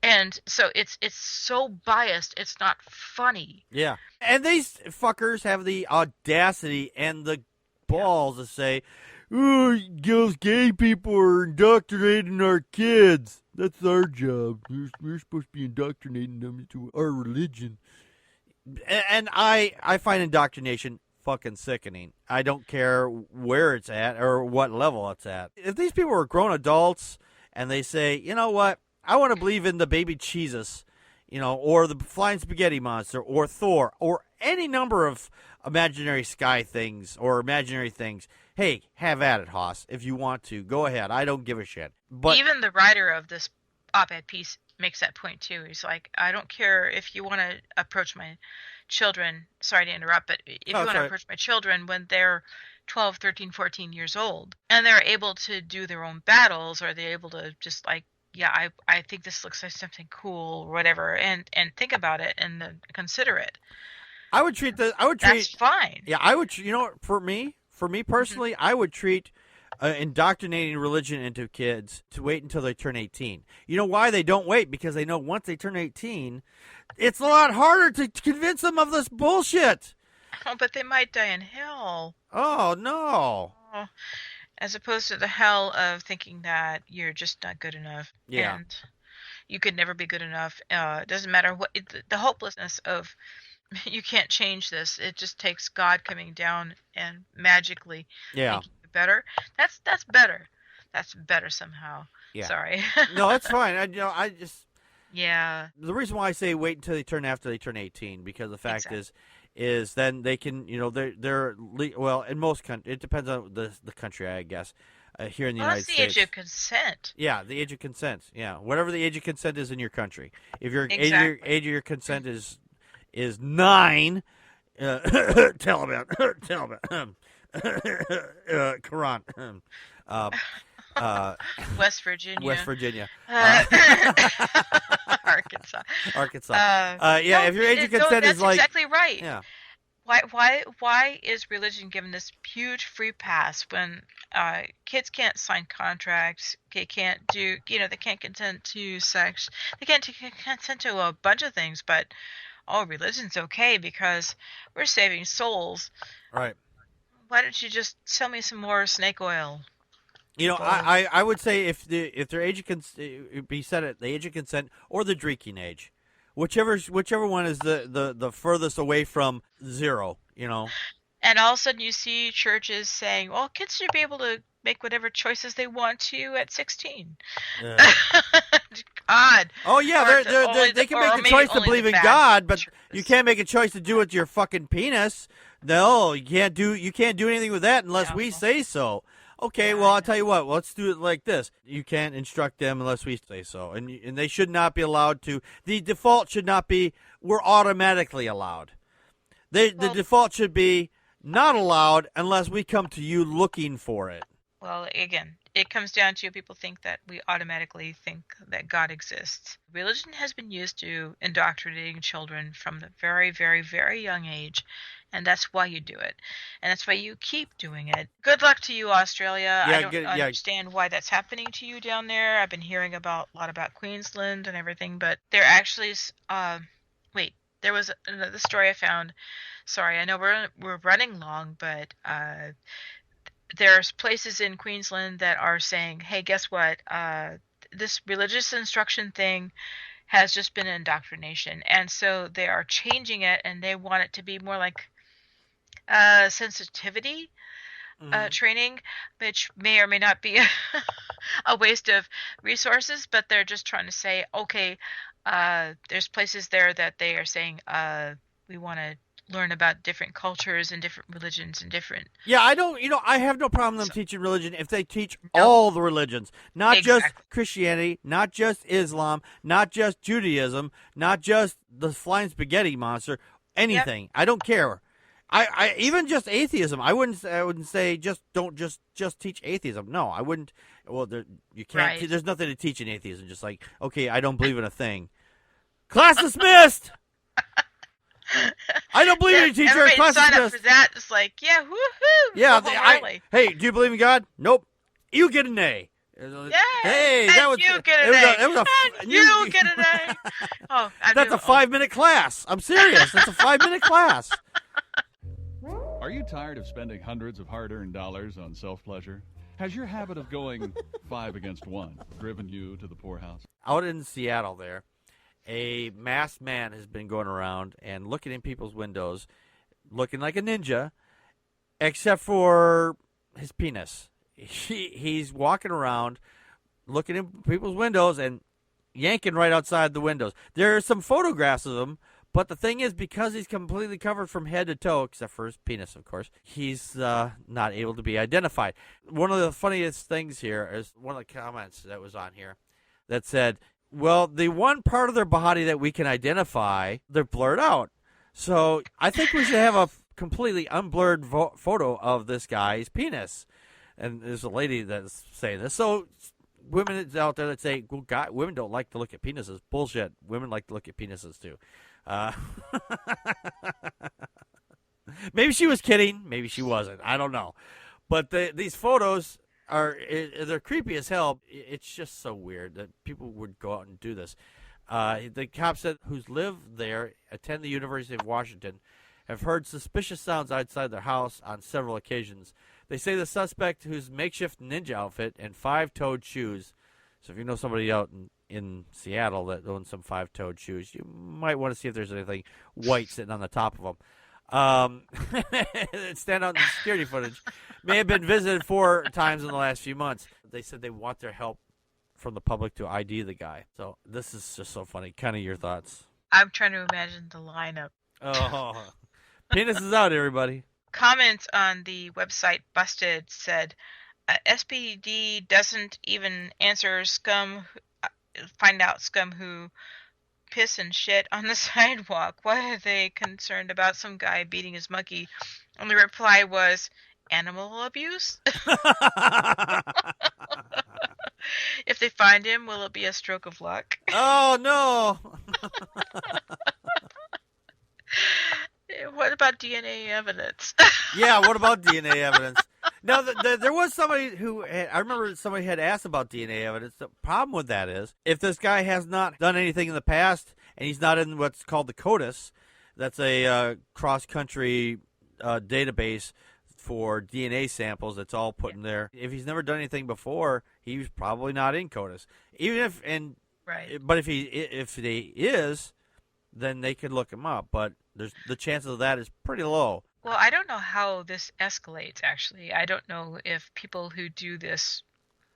And so it's so biased, it's not funny. Yeah. And these fuckers have the audacity and the balls to say, oh, those gay people are indoctrinating our kids. That's our job. We're supposed to be indoctrinating them into our religion. And I find indoctrination fucking sickening. I don't care where it's at or what level it's at. If these people are grown adults and they say, you know what, I want to believe in the baby Jesus, or the flying spaghetti monster, or Thor, or any number of imaginary sky things or imaginary things. Hey, have at it, Haas. If you want to, go ahead. I don't give a shit. But even the writer of this op-ed piece makes that point too. He's like, I don't care if you want to approach my children. Sorry to interrupt, but if you want to approach my children when they're 12, 13, 14 years old, and they're able to do their own battles, or they're able to just like, yeah, I think this looks like something cool or whatever, and think about it and consider it. That's fine. Yeah, I would, for me personally, I would treat indoctrinating religion into kids to wait until they turn 18. You know why they don't wait? Because they know once they turn 18, it's a lot harder to convince them of this bullshit. Oh, but they might die in hell. Oh, no. Oh. as opposed to the hell of thinking that you're just not good enough. Yeah. And you could never be good enough. It doesn't matter what the hopelessness of you can't change this. It just takes God coming down and magically Yeah. making you better. That's better. That's better somehow. Yeah. Sorry. No, that's fine. I just Yeah. the reason why I say wait until they turn 18, because the fact is then they can, they're well, in most countries, it depends on the country, I guess. Here in the United That's the States, age of consent. yeah, the age of consent, yeah, whatever the age of consent is in your country. If your Exactly. age of your consent is 9, Taliban, Quran, West Virginia. West Virginia, Arkansas. yeah. If your age of consent that's is like, exactly right. yeah. Why is religion given this huge free pass when kids can't sign contracts? They can't do, they can't consent to sex. They can't consent to a bunch of things, but religion's okay because we're saving souls. Right. Why don't you just sell me some more snake oil? I would say if their age of consent be set at the age of consent or the drinking age, whichever one is the furthest away from 0, And all of a sudden you see churches saying, well, kids should be able to make whatever choices they want to at 16. God. Oh yeah, they can make the choice to only believe the in bad God, but churches. you can't make a choice to do it with your fucking penis. No, you can't do anything with that unless we say so. Okay, well, I'll tell you what. Let's do it like this. You can't instruct them unless we say so. And they should not be allowed to. The default should not be we're automatically allowed. The default should be not allowed unless we come to you looking for it. Well, again, it comes down to people think that we automatically think that God exists. Religion has been used to indoctrinating children from the very, very, very young age, and that's why you do it. And that's why you keep doing it. Good luck to you, Australia. Yeah, I don't understand why that's happening to you down there. I've been hearing a lot about Queensland and everything, but there actually there was another story I found. Sorry, I know we're running long, but there's places in Queensland that are saying, hey, guess what? This religious instruction thing has just been indoctrination. And so they are changing it, and they want it to be more like sensitivity training, which may or may not be a waste of resources, but they're just trying to say, okay, there's places there that they are saying we want to learn about different cultures and different religions and different. Yeah, I have no problem them teaching religion if they teach all the religions, not just Christianity, not just Islam, not just Judaism, not just the flying spaghetti monster, anything. Yep. I don't care. I even just atheism. I wouldn't say don't teach atheism. No, I wouldn't. Well, you can't. Right. There's nothing to teach in atheism. Just like, okay, I don't believe in a thing. Class dismissed. I don't believe in a teacher. Class sign dismissed. Up for that. It's like, yeah, woohoo. Yeah, hey, do you believe in God? Nope. You get an A. Yeah. Hey, that was you get an A. You get an A. Oh, that's a 5-minute class. I'm serious. That's a 5-minute class. Are you tired of spending hundreds of hard-earned dollars on self-pleasure? Has your habit of going 5 against 1 driven you to the poorhouse? Out in Seattle there, a masked man has been going around and looking in people's windows, looking like a ninja, except for his penis. He's walking around, looking in people's windows and yanking right outside the windows. There are some photographs of him, but the thing is, because he's completely covered from head to toe, except for his penis, of course, he's not able to be identified. One of the funniest things here is one of the comments that was on here that said, well, the one part of their body that we can identify, they're blurred out. So I think we should have a completely unblurred photo of this guy's penis. And there's a lady that's saying this. So women out there that say, well, women don't like to look at penises. Bullshit. Women like to look at penises, too. Maybe she was kidding. Maybe she wasn't. I don't know. But these photos they're creepy as hell. It's just so weird that people would go out and do this. The cops said who's lived there, attend the University of Washington, have heard suspicious sounds outside their house on several occasions. They say the suspect, whose makeshift ninja outfit and five-toed shoes. So if you know somebody out in Seattle that owns some five-toed shoes, you might want to see if there's anything white sitting on the top of them. Stand out in the security footage. May have been visited 4 times in the last few months. They said they want their help from the public to ID the guy. So this is just so funny. Kind of your thoughts. I'm trying to imagine the lineup. Oh, penis is out, everybody. Comments on the website Busted said, SPD doesn't even answer find out scum who piss and shit on the sidewalk. Why are they concerned about some guy beating his monkey? And the reply was, animal abuse? If they find him, will it be a stroke of luck? Oh, no. What about DNA evidence? Yeah, what about DNA evidence? Now, there was somebody I remember somebody had asked about DNA evidence. The problem with that is, if this guy has not done anything in the past, and he's not in what's called the CODIS, that's a cross-country database for DNA samples that's all put in there. If he's never done anything before, he's probably not in CODIS. But if he is, then they could look him up. But the chances of that is pretty low. Well, I don't know how this escalates, actually. I don't know if people who do this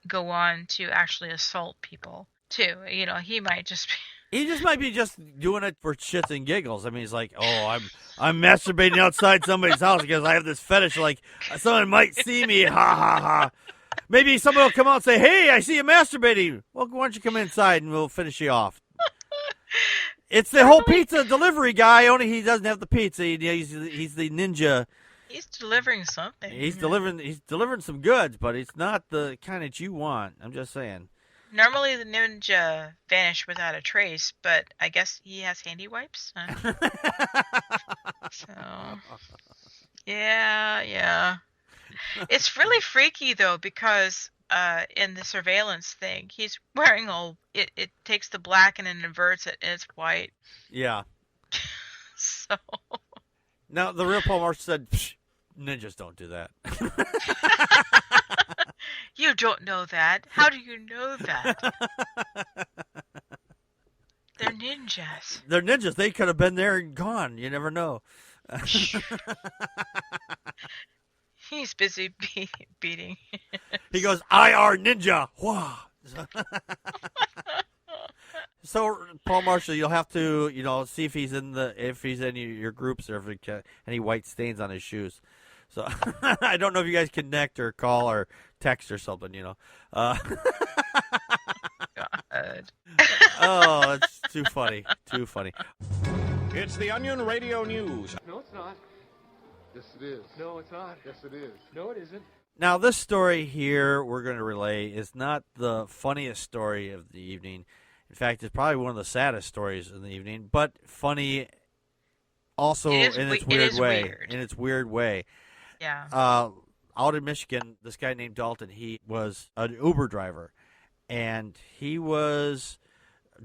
go on to actually assault people, too. You know, he might just be... He just might be just doing it for shits and giggles. I mean, he's like, oh, I'm masturbating outside somebody's house because I have this fetish, like, someone might see me, ha, ha, ha. Maybe someone will come out and say, hey, I see you masturbating. Well, why don't you come inside and we'll finish you off. It's the whole pizza delivery guy, only he doesn't have the pizza. He's the ninja. He's delivering something. He's delivering some goods, but it's not the kind that you want. I'm just saying. Normally the ninja vanished without a trace, but I guess he has handy wipes. So, yeah. It's really freaky, though, because in the surveillance thing, he's wearing it takes the black and it inverts it, and it's white. Yeah. So. Now, the real Paul Marsh said, ninjas don't do that. You don't know that. How do you know that? They're ninjas. They're ninjas. They could have been there and gone. You never know. He's busy beating. He goes, IR ninja. Wow. So, Paul Marshall, you'll have to, see if he's in your groups or if he any white stains on his shoes. So I don't know if you guys connect or call or text or something, God. Oh, it's too funny. Too funny. It's the Onion Radio News. No, it's not. Yes, it is. No, it's not. Yes, it is. No, it isn't. Now, this story here we're going to relay is not the funniest story of the evening. In fact, it's probably one of the saddest stories in the evening, but funny also in its weird way. Yeah. Out in Michigan, this guy named Dalton, he was an Uber driver, and he was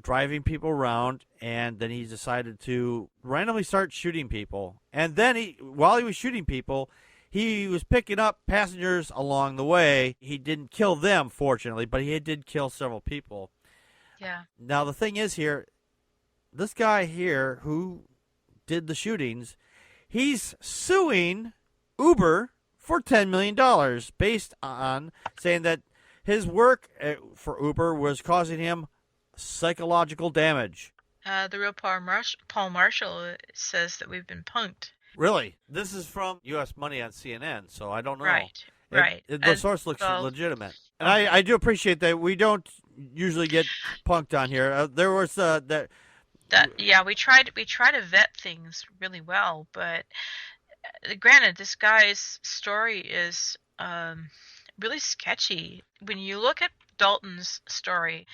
driving people around, and then he decided to randomly start shooting people. And then while he was shooting people, he was picking up passengers along the way. He didn't kill them, fortunately, but he did kill several people. Yeah. Now, the thing is here, this guy here who did the shootings, he's suing Uber for $10 million based on saying that his work for Uber was causing him psychological damage. The real Paul Marshall says that we've been punked. Really? This is from U.S. Money on CNN, so I don't know. Right. The source looks legitimate. And I do appreciate that we don't usually get punked on here. There was we try to vet things really well, but granted, this guy's story is really sketchy. When you look at Dalton's story,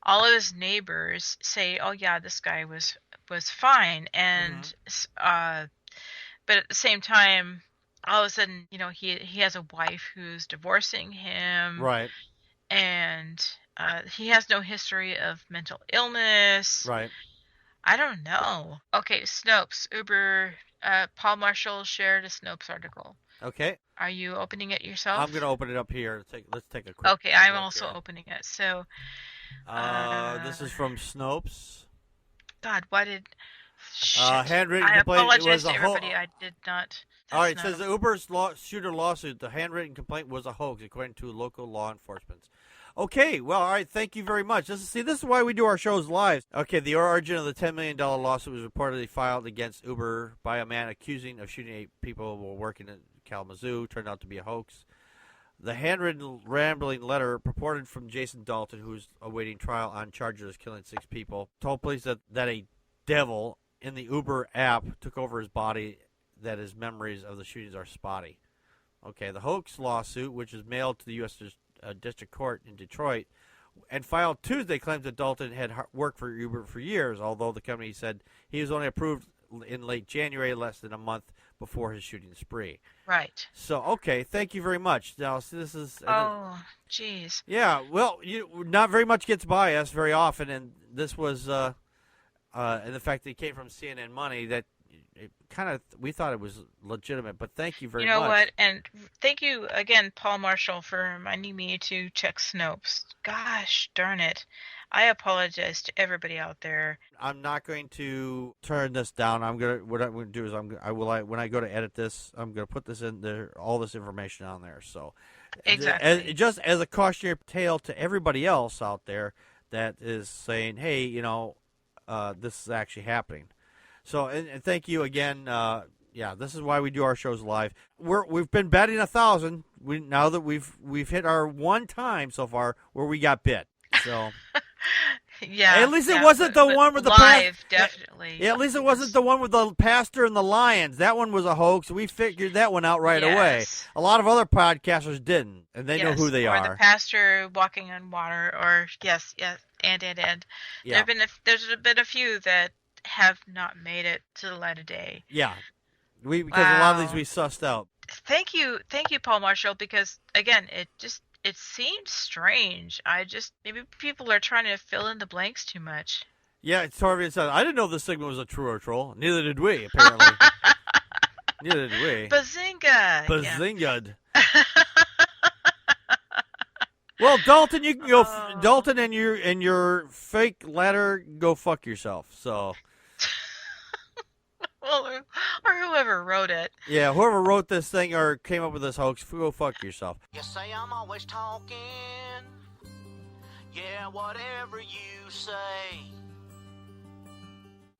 all of his neighbors say, "Oh yeah, this guy was fine," and but at the same time, all of a sudden, he has a wife who's divorcing him, right? And he has no history of mental illness, right? I don't know. Okay, Snopes. Uber. Paul Marshall shared a Snopes article. Okay. Are you opening it yourself? I'm going to open it up here. Let's take a quick Okay, I'm look also here. opening it. So, This is from Snopes. God, why did... Shit. Handwritten I complaint. It apologize was to everybody. I did not... All right, it That's says the Uber's shooter lawsuit. The handwritten complaint was a hoax, according to local law enforcement. Okay, well, all right, thank you very much. This is why we do our shows live. Okay, the origin of the $10 million lawsuit was reportedly filed against Uber by a man accusing of shooting 8 people while working in Kalamazoo. Turned out to be a hoax. The handwritten rambling letter purported from Jason Dalton, who's awaiting trial on charges of killing 6 people, told police that a devil in the Uber app took over his body, that his memories of the shootings are spotty. Okay, the hoax lawsuit, which is mailed to the U.S. District Court in Detroit and filed Tuesday, claims that Dalton had worked for Uber for years, although the company said he was only approved in late January, less than a month before his shooting spree. Right. So, okay, thank you very much. Now, so this is... Oh, jeez. Yeah, well, not very much gets by us very often, and this was... and the fact that it came from CNN Money, that it kind of, we thought it was legitimate, but thank you very much. You know what? And thank you again, Paul Marshall, for reminding me to check Snopes. Gosh darn it. I apologize to everybody out there. I'm not going to turn this down. What I'm going to do is when I go to edit this, I'm going to put this in there, all this information on there. So exactly. Just as a cautionary tale to everybody else out there that is saying, hey, this is actually happening. So, and thank you again. This is why we do our shows live. We've been batting 1,000. Now that we've hit our one time so far where we got bit. So, yeah. At least it wasn't the one with the live, definitely. Yeah, at least it wasn't the one with the pastor and the lions. That one was a hoax. We figured that one out right away. A lot of other podcasters didn't, and they know who they are. Or the pastor walking on water, or yes, and. Yeah. There's been a few that have not made it to the light of day. Yeah, because a lot of these we sussed out. Thank you, Paul Marshall, because again, it seemed strange. Maybe people are trying to fill in the blanks too much. Yeah, Torvian said, I didn't know this segment was a true or troll. Neither did we, apparently. Neither did we. Bazinga! Bazinga'd. Well, Dalton, you can go. Dalton and your fake letter, go fuck yourself. So. Well, or whoever wrote it. Yeah, whoever wrote this thing or came up with this hoax, go fuck yourself. You say I'm always talking. Yeah, whatever you say.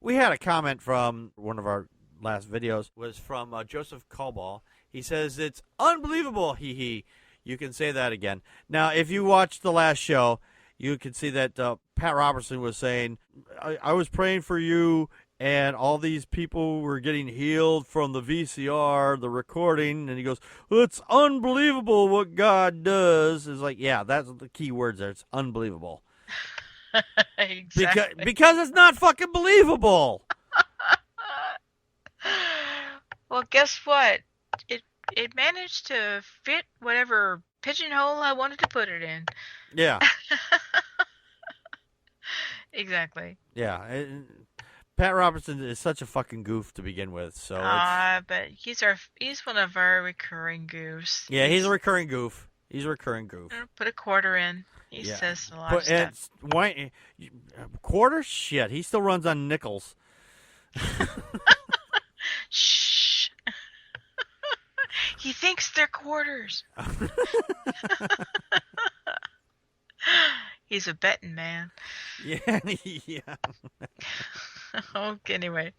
We had a comment from one of our last videos, was from Joseph Coball. He says, it's unbelievable, hee. You can say that again. Now, if you watched the last show, you can see that Pat Robertson was saying, I was praying for you, and all these people were getting healed from the VCR, the recording, and he goes, it's unbelievable what God does. It's like, yeah, that's the key words there. It's unbelievable. Exactly. Because it's not fucking believable. Well, guess what? It managed to fit whatever pigeonhole I wanted to put it in. Yeah. Exactly. Yeah. Pat Robertson is such a fucking goof to begin with. So. But he's one of our recurring goofs. Yeah, he's a recurring goof. Put a quarter in. He says a lot of stuff. Quarter? Shit. He still runs on nickels. Shh. He thinks they're quarters. He's a betting man. Yeah. Okay, anyway.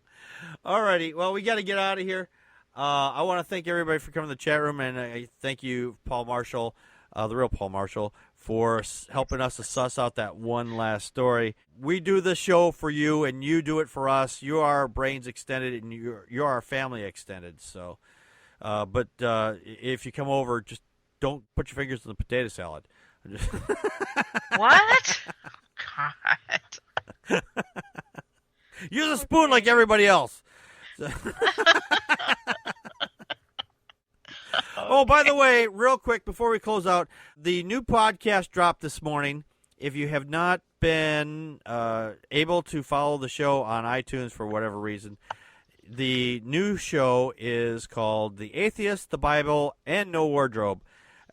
Alrighty. Well, we got to get out of here. I want to thank everybody for coming to the chat room, and I thank you, Paul Marshall, the real Paul Marshall, for helping us to suss out that one last story. We do this show for you, and you do it for us. You are our brains extended, and you're our family extended. So, but if you come over, just don't put your fingers in the potato salad. What? God. Use a spoon like everybody else. Oh, by the way, real quick before we close out, the new podcast dropped this morning. If you have not been able to follow the show on iTunes for whatever reason, the new show is called The Atheist, the Bible, and No Wardrobe.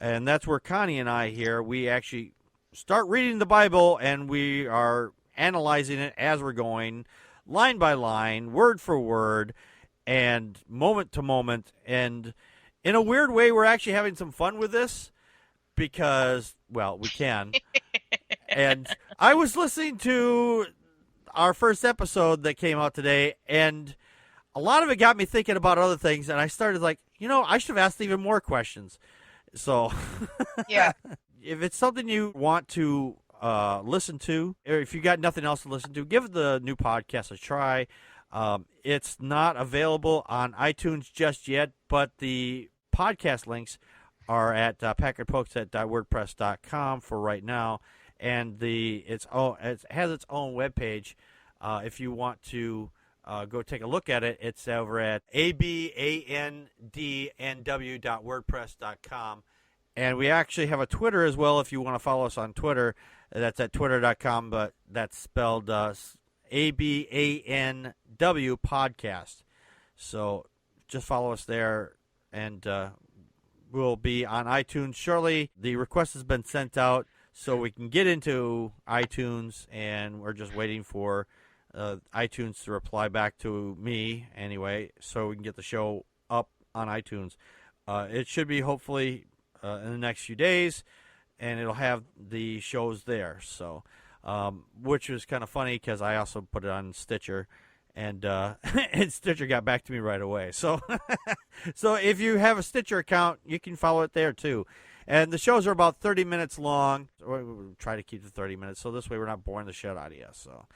And that's where Connie and I here, we actually start reading the Bible, and we are analyzing it as we're going, line by line, word for word, and moment to moment. And in a weird way, we're actually having some fun with this because, well, we can. And I was listening to our first episode that came out today, and a lot of it got me thinking about other things, and I started like, I should have asked even more questions. So, yeah, if it's something you want to listen to, or if you got nothing else to listen to, give the new podcast a try. It's not available on iTunes just yet, but the podcast links are at packardpokes@wordpress.com for right now, and it has its own webpage. If you want to go take a look at it, it's over at abandnw.wordpress.com. And we actually have a Twitter as well if you want to follow us on Twitter. That's at twitter.com, but that's spelled ABANW podcast. So just follow us there, and we'll be on iTunes shortly. The request has been sent out so we can get into iTunes, and we're just waiting for iTunes to reply back to me anyway, so we can get the show up on iTunes. It should be hopefully in the next few days, and it'll have the shows there. So, which was kind of funny because I also put it on Stitcher, and and Stitcher got back to me right away. So, so if you have a Stitcher account, you can follow it there too. And the shows are about 30 minutes long. We'll try to keep it 30 minutes, so this way we're not boring the shit out of you. So.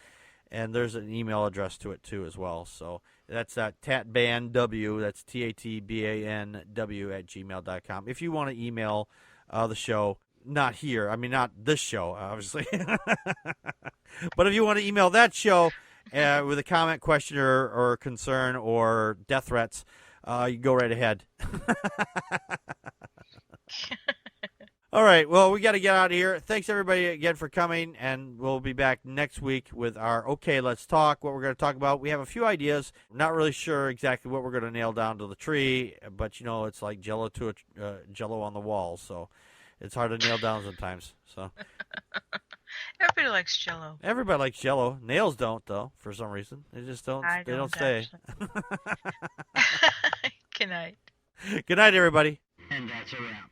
And there's an email address to it, too, as well. So that's tatbanw, that's TATBANW @gmail.com. If you want to email the show, not here, I mean, not this show, obviously. But if you want to email that show with a comment, question, or concern, or death threats, you go right ahead. All right, well, we got to get out of here. Thanks, everybody, again for coming, and we'll be back next week with our Okay, Let's Talk, what we're going to talk about. We have a few ideas. Not really sure exactly what we're going to nail down to the tree, but, it's like Jello on the wall, so it's hard to nail down sometimes. So everybody likes Jello. Everybody likes Jello. Nails don't, though, for some reason. They just don't. They don't stay. Good night. Good night, everybody. And that's a wrap.